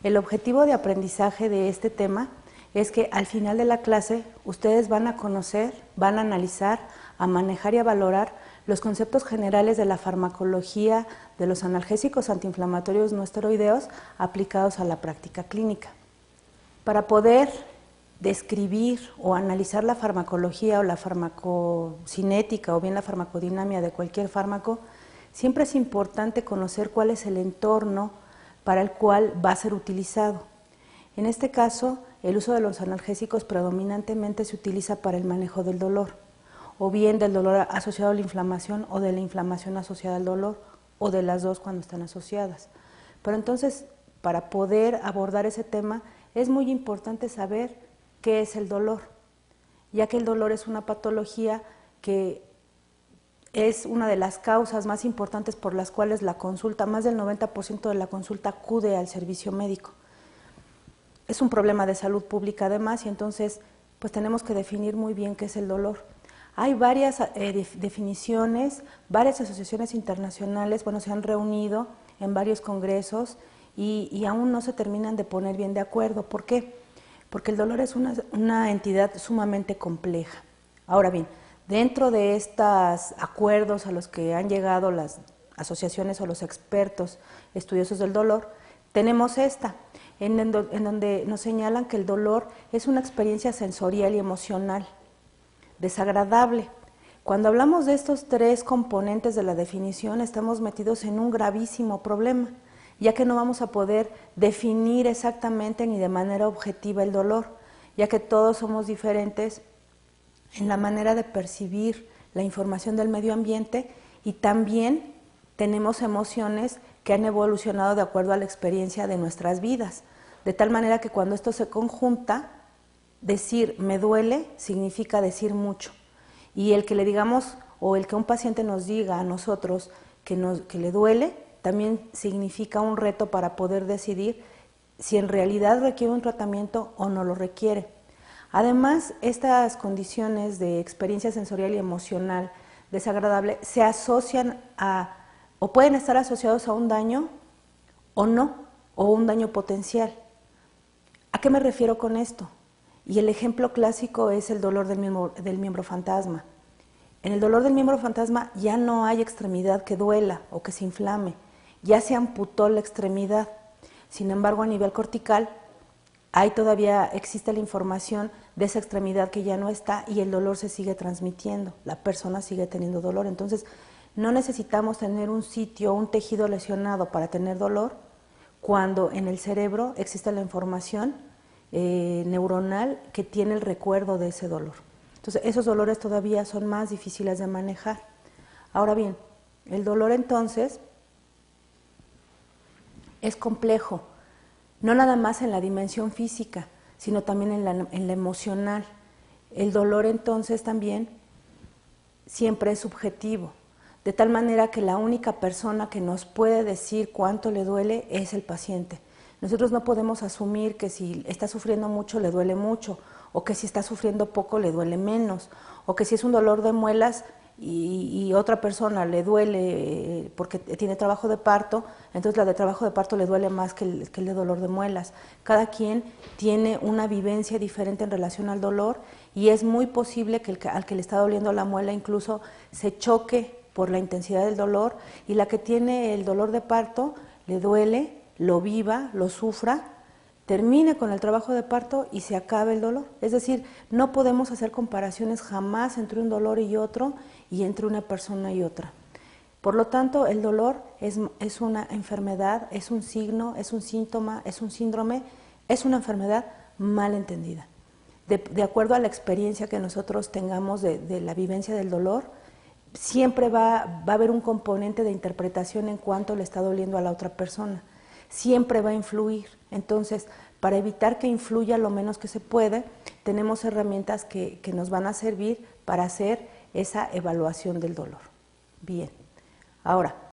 El objetivo de aprendizaje de este tema es que al final de la clase ustedes van a conocer, van a analizar, a manejar y a valorar los conceptos generales de la farmacología de los analgésicos antiinflamatorios no esteroideos aplicados a la práctica clínica. Para poder describir o analizar la farmacología o la farmacocinética o bien la farmacodinamia de cualquier fármaco, siempre es importante conocer cuál es el entorno para el cual va a ser utilizado. En este caso, el uso de los analgésicos predominantemente se utiliza para el manejo del dolor, o bien del dolor asociado a la inflamación o de la inflamación asociada al dolor, o de las dos cuando están asociadas. Pero entonces, para poder abordar ese tema, es muy importante saber qué es el dolor, ya que el dolor es una patología que es una de las causas más importantes por las cuales la consulta, más del 90% de la consulta acude al servicio médico. Es un problema de salud pública además y entonces pues tenemos que definir muy bien qué es el dolor. Hay varias definiciones, varias asociaciones internacionales, bueno, se han reunido en varios congresos y aún no se terminan de poner bien de acuerdo. ¿Por qué? Porque el dolor es una entidad sumamente compleja. Ahora bien, dentro de estos acuerdos a los que han llegado las asociaciones o los expertos estudiosos del dolor, tenemos esta, en donde nos señalan que el dolor es una experiencia sensorial y emocional desagradable. Cuando hablamos de estos tres componentes de la definición, estamos metidos en un gravísimo problema, ya que no vamos a poder definir exactamente ni de manera objetiva el dolor, ya que todos somos diferentes en la manera de percibir la información del medio ambiente y también tenemos emociones que han evolucionado de acuerdo a la experiencia de nuestras vidas, de tal manera que cuando esto se conjunta, decir me duele significa decir mucho, y el que le digamos o el que un paciente nos diga a nosotros que le duele, también significa un reto para poder decidir si en realidad requiere un tratamiento o no lo requiere. Además, estas condiciones de experiencia sensorial y emocional desagradable se asocian a, o pueden estar asociados a un daño o no, o un daño potencial. ¿A qué me refiero con esto? Y el ejemplo clásico es el dolor del miembro fantasma. En el dolor del miembro fantasma ya no hay extremidad que duela o que se inflame, ya se amputó la extremidad. Sin embargo, a nivel cortical, todavía existe la información de esa extremidad que ya no está y el dolor se sigue transmitiendo, la persona sigue teniendo dolor. Entonces, no necesitamos tener un sitio, un tejido lesionado para tener dolor, cuando en el cerebro existe la información neuronal que tiene el recuerdo de ese dolor. Entonces, esos dolores todavía son más difíciles de manejar. Ahora bien, el dolor entonces es complejo, no nada más en la dimensión física, sino también en la emocional. El dolor entonces también siempre es subjetivo, de tal manera que la única persona que nos puede decir cuánto le duele es el paciente. Nosotros no podemos asumir que si está sufriendo mucho le duele mucho, o que si está sufriendo poco le duele menos, o que si es un dolor de muelas y otra persona le duele porque tiene trabajo de parto, entonces la de trabajo de parto le duele más que el de dolor de muelas. Cada quien tiene una vivencia diferente en relación al dolor y es muy posible que al que le está doliendo la muela incluso se choque por la intensidad del dolor y la que tiene el dolor de parto le duele, lo viva, lo sufra, termine con el trabajo de parto y se acabe el dolor. Es decir, no podemos hacer comparaciones jamás entre un dolor y otro y entre una persona y otra. Por lo tanto, el dolor es una enfermedad, es un signo, es un síntoma, es un síndrome, es una enfermedad mal entendida. De acuerdo a la experiencia que nosotros tengamos de la vivencia del dolor, siempre va a haber un componente de interpretación en cuanto le está doliendo a la otra persona. Siempre va a influir. Entonces, para evitar que influya lo menos que se puede, tenemos herramientas que nos van a servir para hacer esa evaluación del dolor. Bien, ahora,